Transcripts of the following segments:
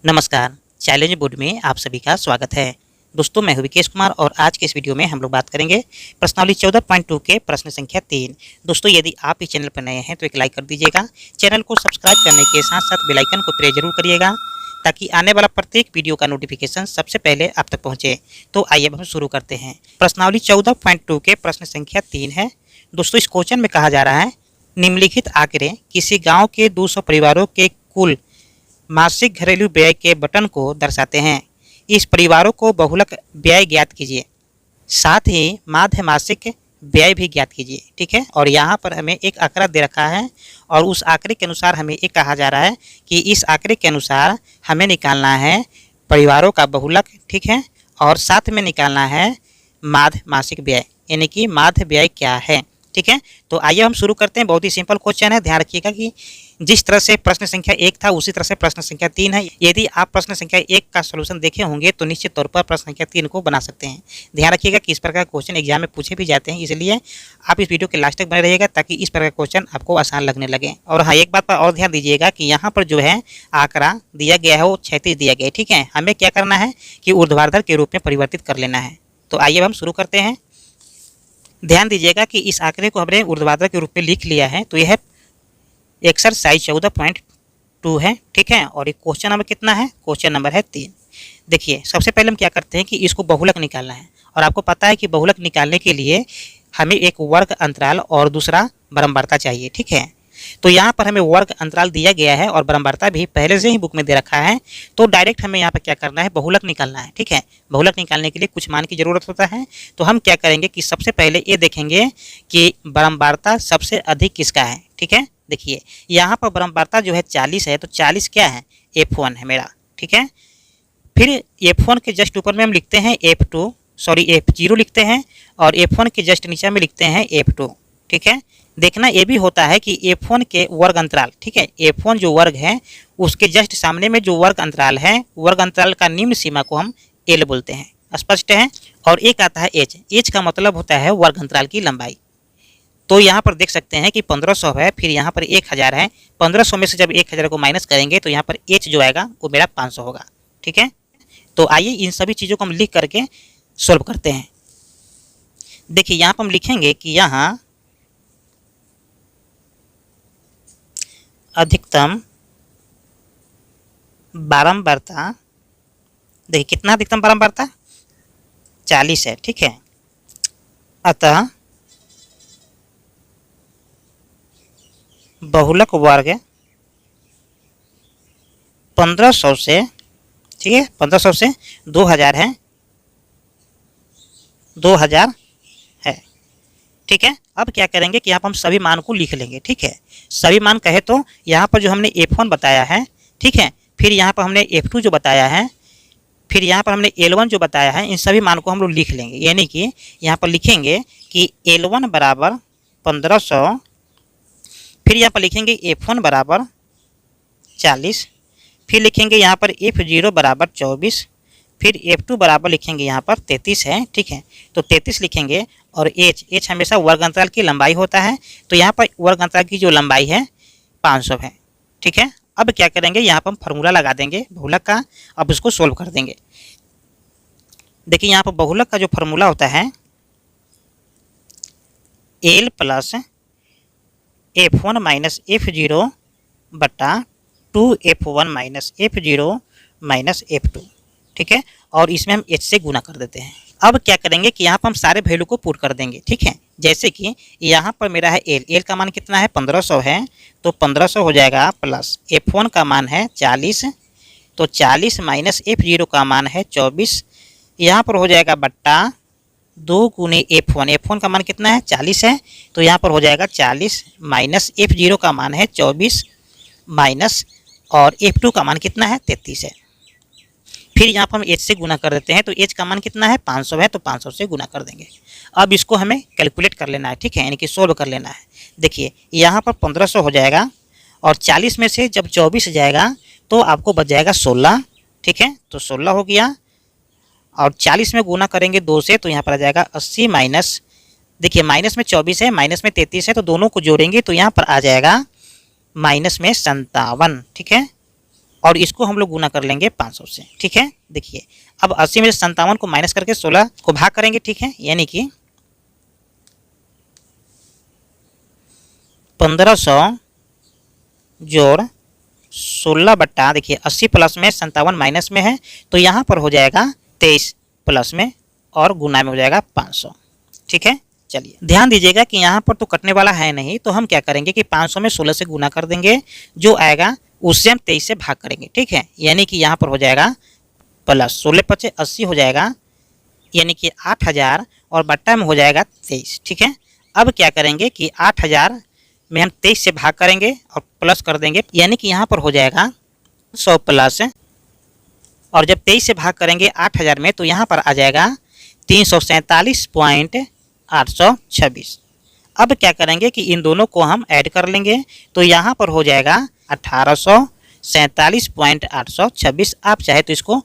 नमस्कार, challenge board में आप सभी का स्वागत है। दोस्तों, मैं हूं विकेश कुमार और आज के इस वीडियो में हम लोग बात करेंगे प्रश्नावली 14.2 के प्रश्न संख्या 3। दोस्तों, यदि आप इस चैनल पर नए हैं तो एक लाइक कर दीजिएगा। चैनल को सब्सक्राइब करने के साथ साथ बेल आइकन को प्रेस जरूर करिएगा ताकि आने वाला प्रत्येक वीडियो का नोटिफिकेशन सबसे पहले आप तक पहुंचे। तो आइए अब हम शुरू करते हैं। प्रश्नावली 14.2 के प्रश्न संख्या 3 है। दोस्तों, इस क्वेश्चन में कहा जा रहा है, निम्नलिखित आंकड़े किसी गाँव के 200 परिवारों के कुल मासिक घरेलू व्यय के बटन को दर्शाते हैं। इस परिवारों को बहुलक व्यय ज्ञात कीजिए, साथ ही माध्य मासिक व्यय भी ज्ञात कीजिए। ठीक है, और यहाँ पर हमें एक आंकड़ा दे रखा है और उस आंकड़े के अनुसार हमें ये कहा जा रहा है कि इस आंकड़े के अनुसार हमें निकालना है परिवारों का बहुलक। ठीक है, और साथ में निकालना है माध्य मासिक व्यय, यानी कि माध्य व्यय क्या है। ठीक है, तो आइए हम शुरू करते हैं। बहुत ही सिंपल क्वेश्चन है। ध्यान रखिएगा कि जिस तरह से प्रश्न संख्या 1 था उसी तरह से प्रश्न संख्या 3 है। यदि आप प्रश्न संख्या 1 का सॉल्यूशन देखे होंगे तो निश्चित तौर पर प्रश्न संख्या 3 को बना सकते हैं। ध्यान रखिएगा कि इस प्रकार का क्वेश्चन एग्जाम में पूछे भी जाते हैं, इसलिए आप इस वीडियो के लास्ट तक बने रहिएगा ताकि इस प्रकार का क्वेश्चन आपको आसान लगने लगे। और हाँ, एक बात पर और ध्यान दीजिएगा कि यहाँ पर जो है आंकड़ा दिया गया है वो क्षैतिज दिया गया है। ठीक है, हमें क्या करना है कि ऊर्ध्वाधर के रूप में परिवर्तित कर लेना है। तो आइए हम शुरू करते हैं। ध्यान दीजिएगा कि इस आंकड़े को हमने ऊर्ध्वाधर के रूप में लिख लिया है। तो यह एक्सरसाइज 14.2 है। ठीक है, और ये क्वेश्चन नंबर कितना है? क्वेश्चन नंबर है 3। देखिए, सबसे पहले हम क्या करते हैं कि इसको बहुलक निकालना है। और आपको पता है कि बहुलक निकालने के लिए हमें एक वर्ग अंतराल और दूसरा बारंबारता चाहिए। ठीक है, तो यहाँ पर हमें वर्ग अंतराल दिया गया है और बारंबारता भी पहले से ही बुक में दे रखा है। तो डायरेक्ट हमें यहाँ पर क्या करना है, बहुलक निकालना है। ठीक है, बहुलक निकालने के लिए कुछ मान की जरूरत होता है। तो हम क्या करेंगे कि सबसे पहले ये देखेंगे कि बारंबारता सबसे अधिक किसका है। ठीक है, देखिए यहाँ पर बारंबारता जो है 40 है, तो 40 क्या है? F1 है मेरा। ठीक है, फिर F1 के जस्ट ऊपर में हम लिखते हैं F0 लिखते हैं और F1 के जस्ट नीचे में लिखते हैं F2। ठीक है, देखना ये भी होता है कि F1 के वर्ग अंतराल, ठीक है, F1 जो वर्ग है उसके जस्ट सामने में जो वर्ग अंतराल है, वर्ग अंतराल का निम्न सीमा को हम L बोलते हैं। स्पष्ट है। और एक आता है H का मतलब होता है वर्ग अंतराल की लंबाई। तो यहाँ पर देख सकते हैं कि 1500 है, फिर यहाँ पर 1000 है। 1500 में से जब 1000 को माइनस करेंगे तो यहाँ पर H जो आएगा वो मेरा 500 होगा। ठीक है, तो आइए इन सभी चीज़ों को हम लिख करके सॉल्व करते हैं। देखिए यहाँ पर हम लिखेंगे कि यहाँ अधिकतम बारंबारता, देखिए कितना अधिकतम बारंबारता? 40 है। ठीक है, अतः बहुलक वर्ग 1500 से, ठीक है, 1500 से 2000 है, 2000 है। ठीक है, अब क्या करेंगे कि यहाँ पर हम सभी मान को लिख लेंगे। ठीक है, सभी मान कहे तो यहाँ पर जो हमने F1 बताया है, ठीक है, फिर यहाँ पर हमने F2 जो बताया है, फिर यहाँ पर हमने L1 जो बताया है, इन सभी मान को हम लोग लिख लेंगे। यानी कि यहाँ पर लिखेंगे कि L1 बराबर 1500, फिर यहाँ पर लिखेंगे F1 बराबर 40, फिर लिखेंगे यहाँ पर F0 बराबर 24, फिर F2 बराबर लिखेंगे यहाँ पर 33 है। ठीक है, तो 33 लिखेंगे और H हमेशा वर्ग अंतराल की लंबाई होता है। तो यहाँ पर वर्ग अंतराल की जो लंबाई है 500 है। ठीक है, अब क्या करेंगे, यहाँ पर हम फार्मूला लगा देंगे बहुलक का। अब इसको सोल्व कर देंगे। देखिए यहाँ पर बहुलक का जो फार्मूला होता है L plus F1 minus F0 बटा 2F1 minus F0 minus F2। ठीक है, और इसमें हम H से गुना कर देते हैं। अब क्या करेंगे कि यहाँ पर हम सारे वैल्यू को पुट कर देंगे। ठीक है, जैसे कि यहाँ पर मेरा है L का मान कितना है? 1500 है, तो 1500 हो जाएगा प्लस F1 का मान है 40, तो 40 माइनस F0 का मान है 24, यहाँ पर हो जाएगा बट्टा 2 गुने F1 का मान कितना है? 40 है, तो यहाँ पर हो जाएगा 40 माइनस F0 का मान है 24 माइनस, और F2 का मान कितना है? 33 है। फिर यहाँ पर हम H से गुना कर देते हैं, तो H का मान कितना है? 500 है, तो 500 से गुना कर देंगे। अब इसको हमें कैलकुलेट कर लेना है। ठीक है, यानी कि सोल्व कर लेना है। देखिए यहाँ पर 1500 हो जाएगा और 40 में से जब 24 जाएगा तो आपको बच जाएगा 16। ठीक है, तो 16 हो गया और 40 में गुना करेंगे 2 से, तो यहाँ पर आ जाएगा 80 माइनस, देखिए माइनस में 24 है, माइनस में 33 है, तो दोनों को जोड़ेंगे तो यहाँ पर आ जाएगा माइनस में 57। ठीक है, और इसको हम लोग गुना कर लेंगे 500 से। ठीक है, देखिए अब 80 में से 57 को माइनस करके 16 को भाग करेंगे। ठीक है, यानी कि 1500 जोड़ 16 बट्टा, देखिए 80 प्लस में 57 माइनस में है, तो यहाँ पर हो जाएगा 23 प्लस में और गुना में हो जाएगा 500। ठीक है, चलिए ध्यान दीजिएगा कि यहाँ पर तो कटने वाला है नहीं, तो हम क्या करेंगे कि 500 में 16 से गुना कर देंगे, जो आएगा उससे हम 23 से भाग करेंगे। ठीक है, यानी कि यहाँ पर हो जाएगा प्लस 16 पचे 80 हो जाएगा, यानी कि 8000 और बट्टा में हो जाएगा 23। ठीक है, अब क्या करेंगे कि 8000 में हम 23 से भाग करेंगे और प्लस कर देंगे, यानी कि यहाँ पर हो जाएगा 100 प्लस, और जब 23 से भाग करेंगे 8000 में तो यहाँ पर आ जाएगा 347.826। अब क्या करेंगे कि इन दोनों को हम ऐड कर लेंगे, तो यहाँ पर हो जाएगा 1847.826। आप चाहे तो इसको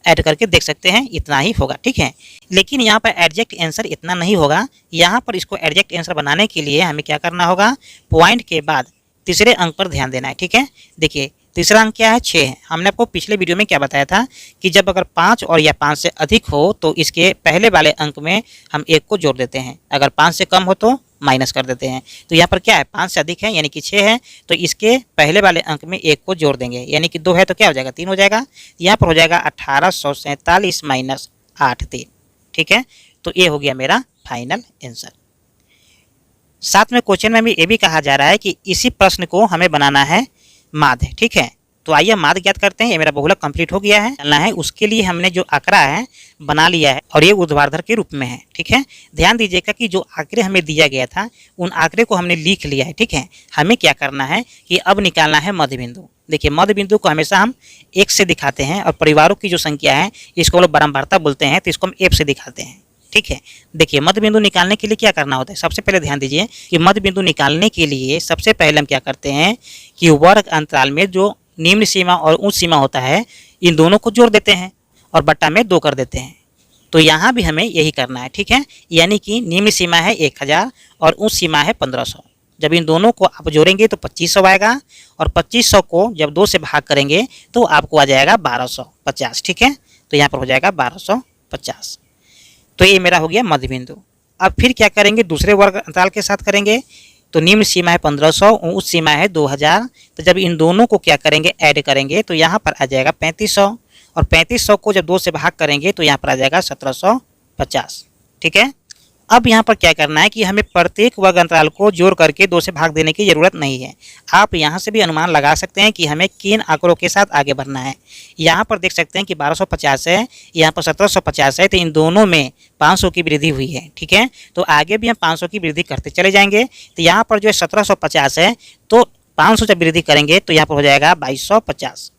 ऐड करके देख सकते हैं, इतना ही होगा। ठीक है, लेकिन यहाँ पर एडजेक्ट आंसर इतना नहीं होगा। यहाँ पर इसको एडजेक्ट आंसर बनाने के लिए हमें क्या करना होगा, पॉइंट के बाद तीसरे अंक पर ध्यान देना है। ठीक है, देखिए तीसरा अंक क्या है, 6 है। हमने आपको पिछले वीडियो में क्या बताया था कि जब अगर 5 और या 5 से अधिक हो तो इसके पहले वाले अंक में हम 1 को जोड़ देते हैं, अगर 5 से कम हो तो माइनस कर देते हैं। तो यहाँ पर क्या है, 5 से अधिक है यानी कि 6 है, तो इसके पहले वाले अंक में 1 को जोड़ देंगे, यानी कि 2 है तो क्या हो जाएगा, 3 हो जाएगा। यहाँ पर हो जाएगा 1847 माइनस 83। ठीक है, तो ये हो गया मेरा फाइनल आंसर। साथ में क्वेश्चन में भी ये भी कहा जा रहा है कि इसी प्रश्न को हमें बनाना है माध्य। ठीक है, तो आइए माध्य ज्ञात करते हैं। ये मेरा बहुलक कंप्लीट हो गया है, चलना है उसके लिए हमने जो आंकड़ा है बना लिया है और ये ऊर्ध्वाधर के रूप में है। ठीक है, ध्यान दीजिएगा कि जो आंकड़े हमें दिया गया था उन आंकड़े को हमने लिख लिया है। ठीक है, हमें क्या करना है कि अब निकालना है मध्य बिंदु। देखिए मध्य बिंदु को हमेशा हम एक से दिखाते हैं, और परिवारों की जो संख्या है इसको हम लोग बारंबारता बोलते हैं, तो इसको हम एफ से दिखाते हैं। ठीक है, देखिए मध्य बिंदु निकालने के लिए क्या करना होता है, सबसे पहले ध्यान दीजिए कि मध्य बिंदु निकालने के लिए सबसे पहले हम क्या करते हैं कि वर्ग अंतराल में जो निम्न सीमा और उच्च सीमा होता है इन दोनों को जोड़ देते हैं और बट्टा में 2 कर देते हैं। तो यहाँ भी हमें यही करना है। ठीक है, यानी कि निम्न सीमा है 1000 और उच्च सीमा है 1500। जब इन दोनों को आप जोड़ेंगे तो 2500 आएगा, और 2500 को जब 2 से भाग करेंगे तो आपको आ जाएगा 1250। ठीक है, तो यहाँ पर हो जाएगा 1250। तो ये मेरा हो गया मध्य बिंदु। अब फिर क्या करेंगे, दूसरे वर्ग अंतराल के साथ करेंगे। तो निम्न सीमा है 1500, उच्च सीमा है 2000। तो जब इन दोनों को क्या करेंगे, ऐड करेंगे, तो यहाँ पर आ जाएगा 3500, और 3500 को जब 2 से भाग करेंगे तो यहाँ पर आ जाएगा 1750। ठीक है, अब यहाँ पर क्या करना है कि हमें प्रत्येक वर्ग अंतराल को जोड़ करके 2 से भाग देने की ज़रूरत नहीं है। आप यहाँ से भी अनुमान लगा सकते हैं कि हमें किन आंकड़ों के साथ आगे बढ़ना है। यहाँ पर देख सकते हैं कि 1250 है, यहाँ पर 1750 है, तो इन दोनों में 500 की वृद्धि हुई है। ठीक है, तो आगे भी हम 500 की वृद्धि करते चले जाएंगे। तो यहाँ पर जो है 1750 है, तो 500 जब वृद्धि करेंगे तो यहाँ पर हो जाएगा 2250।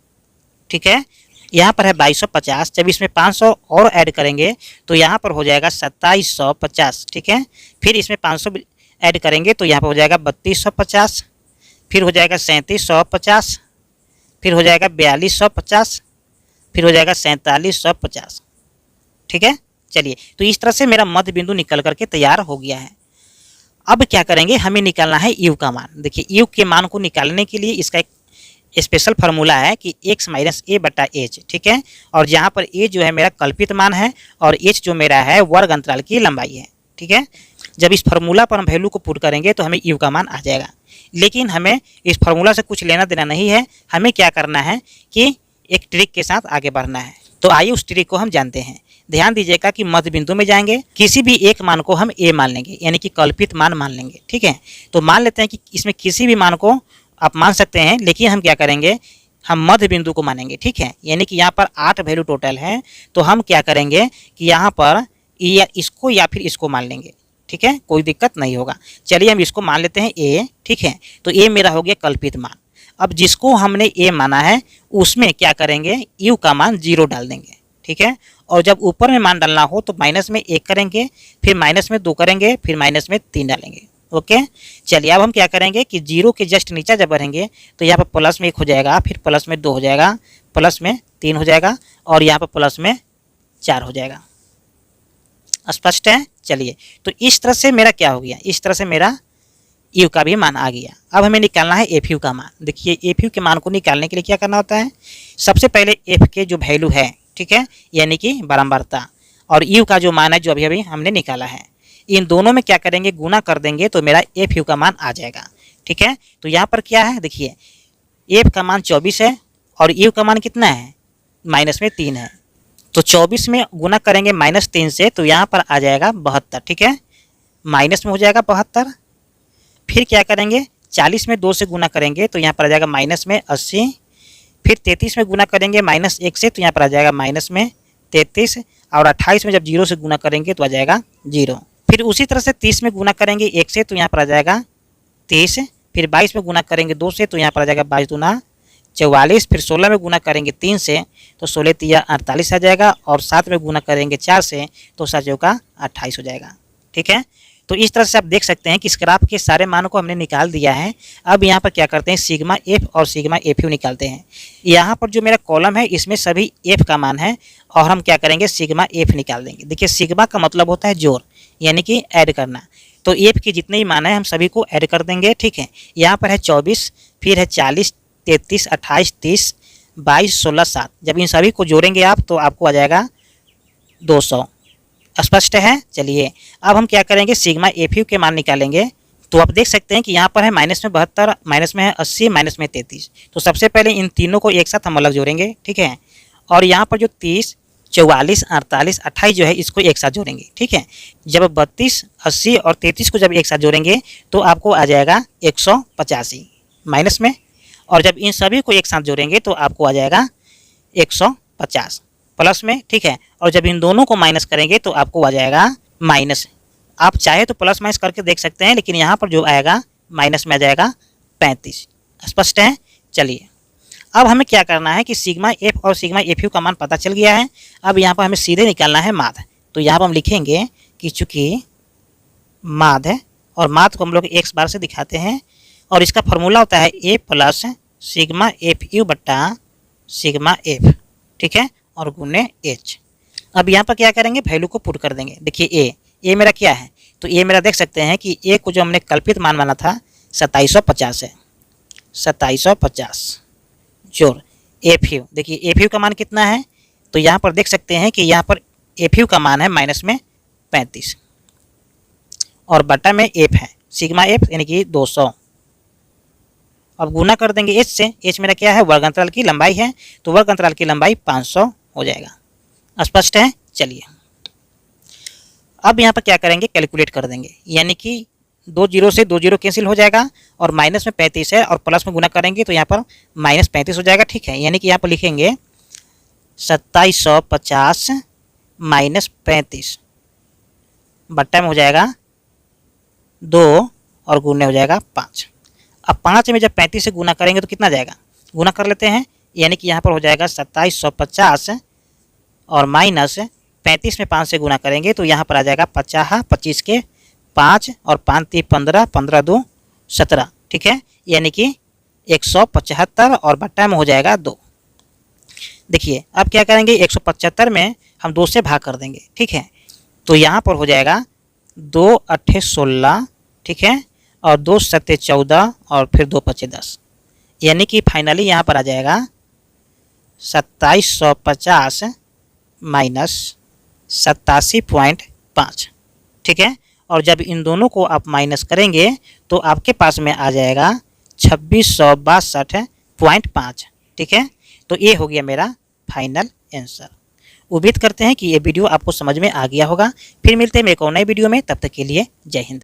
ठीक है, यहाँ पर है 2250, जब इसमें 500 और ऐड करेंगे तो यहाँ पर हो जाएगा 2750। ठीक है, फिर इसमें 500 ऐड करेंगे तो यहाँ पर हो जाएगा 3250, फिर हो जाएगा 3750, फिर हो जाएगा 4250, फिर हो जाएगा 4750। ठीक है, चलिए तो इस तरह से मेरा मध्य बिंदु निकल करके तैयार हो गया है। अब क्या करेंगे, हमें निकालना है यू का मान। देखिए यू के मान को निकालने के लिए इसका एक स्पेशल फार्मूला है कि x माइनस ए बटा एच। ठीक है, और जहाँ पर ए जो है मेरा कल्पित मान है और एच जो मेरा है वर्ग अंतराल की लंबाई है। ठीक है, जब इस फार्मूला पर हम वैल्यू को पुट करेंगे तो हमें यू का मान आ जाएगा। लेकिन हमें इस फार्मूला से कुछ लेना देना नहीं है, हमें क्या करना है कि एक ट्रिक के साथ आगे बढ़ना है। तो आइए उस ट्रिक को हम जानते हैं। ध्यान दीजिएगा कि मध्य बिंदु में जाएंगे, किसी भी एक मान को हम ए मान लेंगे, यानी कि कल्पित मान मान लेंगे। ठीक है, तो मान लेते हैं कि इसमें किसी भी मान को आप मान सकते हैं, लेकिन हम क्या करेंगे, हम मध्य बिंदु को मानेंगे। ठीक है, यानी कि यहाँ पर 8 वैल्यू टोटल है, तो हम क्या करेंगे कि यहाँ पर या इसको या फिर इसको मान लेंगे। ठीक है, कोई दिक्कत नहीं होगा। चलिए हम इसको मान लेते हैं ए। ठीक है, तो ए मेरा हो गया कल्पित मान। अब जिसको हमने ए माना है उसमें क्या करेंगे, यू का मान 0 डाल देंगे। ठीक है, और जब ऊपर में मान डालना हो तो माइनस में 1 करेंगे, फिर माइनस में 2 करेंगे, फिर माइनस में 3 डालेंगे। ओके, चलिए अब हम क्या करेंगे कि 0 के जस्ट नीचे जब बढ़ेंगे तो यहाँ पर प्लस में 1 हो जाएगा, फिर प्लस में 2 हो जाएगा, प्लस में 3 हो जाएगा, और यहाँ पर प्लस में 4 हो जाएगा। स्पष्ट है? चलिए तो इस तरह से मेरा क्या हो गया, इस तरह से मेरा यू का भी मान आ गया। अब हमें निकालना है एफ यू का मान। देखिए एफ यू के मान को निकालने के लिए क्या करना होता है, सबसे पहले एफ के जो वैल्यू है, ठीक है, यानी कि बारंबारता, और यू का जो मान है जो अभी अभी हमने निकाला है, इन दोनों में क्या करेंगे, गुना कर देंगे तो मेरा एफ यू का मान आ जाएगा। ठीक है, तो यहाँ पर क्या है, देखिए एफ का मान 24 है और यू का मान कितना है, माइनस में 3 है। तो 24 में गुना करेंगे -3 से, तो यहाँ पर आ जाएगा 72। ठीक है, माइनस में हो जाएगा 72। फिर क्या करेंगे, 40 में 2 से गुना करेंगे तो यहाँ पर आ जाएगा माइनस में 80। फिर 33 में गुना करेंगे -1 से, तो यहाँ पर आ जाएगा माइनस में 33। और 28 में जब 0 से गुना करेंगे तो आ जाएगा 0। फिर उसी तरह से 30 में गुना करेंगे 1 से, तो यहाँ पर आ जाएगा 30। फिर 22 में गुना करेंगे 2 से, तो यहाँ पर आ जाएगा 22 दूना 44। फिर 16 में गुना करेंगे 3 से, तो 16 तिया 48 आ जाएगा। और 7 में गुना करेंगे 4 से, तो 7 चौका 28 हो जाएगा। ठीक है, तो इस तरह से आप देख सकते हैं कि इस ग्राफ के सारे मानों को हमने निकाल दिया है। अब यहाँ पर क्या करते हैं, सिग्मा एफ और सिग्मा एफ यू निकालते हैं। यहाँ पर जो मेरा कॉलम है इसमें सभी एफ का मान है और हम क्या करेंगे, सिग्मा एफ निकाल देंगे। देखिए सिग्मा का मतलब होता है जोड़, यानी कि ऐड करना। तो एफ के जितने ही मान है हम सभी को ऐड कर देंगे। ठीक है, यहाँ पर है 24, फिर है 40, 33, 28, 30, 22, 16, 7। जब इन सभी को जोड़ेंगे आप तो आपको आ जाएगा 200। स्पष्ट है। चलिए अब हम क्या करेंगे, सिग्मा एफ यू के मान निकालेंगे। तो आप देख सकते हैं कि यहाँ पर है माइनस में 72, माइनस में है 80, माइनस में 33। तो सबसे पहले इन तीनों को एक साथ हम अलग जोड़ेंगे। ठीक है, और यहाँ पर जो 30, 44, 48, 28 जो है इसको एक साथ जोड़ेंगे। ठीक है, जब 32, 80 और 33 को जब एक साथ जोड़ेंगे तो आपको आ जाएगा 185 माइनस में। और जब इन सभी को एक साथ जोड़ेंगे तो आपको आ जाएगा 150 प्लस में। ठीक है, और जब इन दोनों को माइनस करेंगे तो आपको आ जाएगा माइनस। आप चाहे तो प्लस माइनस करके देख सकते हैं, लेकिन यहाँ पर जो आएगा माइनस में आ जाएगा 35। स्पष्ट है। चलिए अब हमें क्या करना है कि सिग्मा एफ और सिग्मा एफ यू का मान पता चल गया है। अब यहाँ पर हमें सीधे निकालना है माध्य। तो यहाँ पर हम लिखेंगे कि चूँकि माध्य, और माध्य को हम लोग x बार से दिखाते हैं, और इसका फॉर्मूला होता है a plus sigma F you बट्टा सिग्मा एफ। ठीक है, और गुने h। अब यहाँ पर क्या करेंगे, वैल्यू को पुट कर देंगे। देखिए a मेरा क्या है, तो a मेरा देख सकते हैं कि a को जो हमने कल्पित मान माना था 2750 है, 2750 जोड़ एफ यू। देखिए एफ यू का मान कितना है, तो यहाँ पर देख सकते हैं कि यहाँ पर एफ यू का मान है माइनस में 35 और बटा में एफ है सिग्मा एफ यानी कि 200। अब गुना कर देंगे h से। h मेरा क्या है, वर्ग अंतराल की लंबाई है, तो वर्ग अंतराल की लंबाई 500 हो जाएगा। स्पष्ट है। चलिए अब यहाँ पर क्या करेंगे, कैलकुलेट कर देंगे, यानी कि 2 जीरो से 2 जीरो कैंसिल हो जाएगा, और माइनस में 35 है और प्लस में गुना करेंगे तो यहाँ पर -35 हो जाएगा। ठीक है, यानी कि यहाँ पर लिखेंगे 2750 माइनस 35 बट्टा में हो जाएगा 2 और गुने हो जाएगा 5। अब 5 में जब 35 से गुना करेंगे तो कितना जाएगा, गुना कर लेते हैं, यानी कि यहाँ पर हो जाएगा 2750 और माइनस 35 में 5 से गुना करेंगे तो यहाँ पर आ जाएगा 50, 25 के 5 और 5 3 15, 15 2 17। ठीक है, यानी कि 175 और बट्टा में हो जाएगा 2। देखिए अब क्या करेंगे, 175 में हम 2 से भाग कर देंगे। ठीक है, तो यहाँ पर हो जाएगा 2 8 16। ठीक है, और 2 7 14 और फिर 2 5 10, यानी कि फाइनली यहाँ पर आ जाएगा 2750 माइनस 87.5। ठीक है, और जब इन दोनों को आप माइनस करेंगे तो आपके पास में आ जाएगा 2662.5। ठीक है, तो ये हो गया मेरा फाइनल आंसर। उम्मीद करते हैं कि ये वीडियो आपको समझ में आ गया होगा। फिर मिलते हैं एक और नए वीडियो में, तब तक के लिए जय हिंद।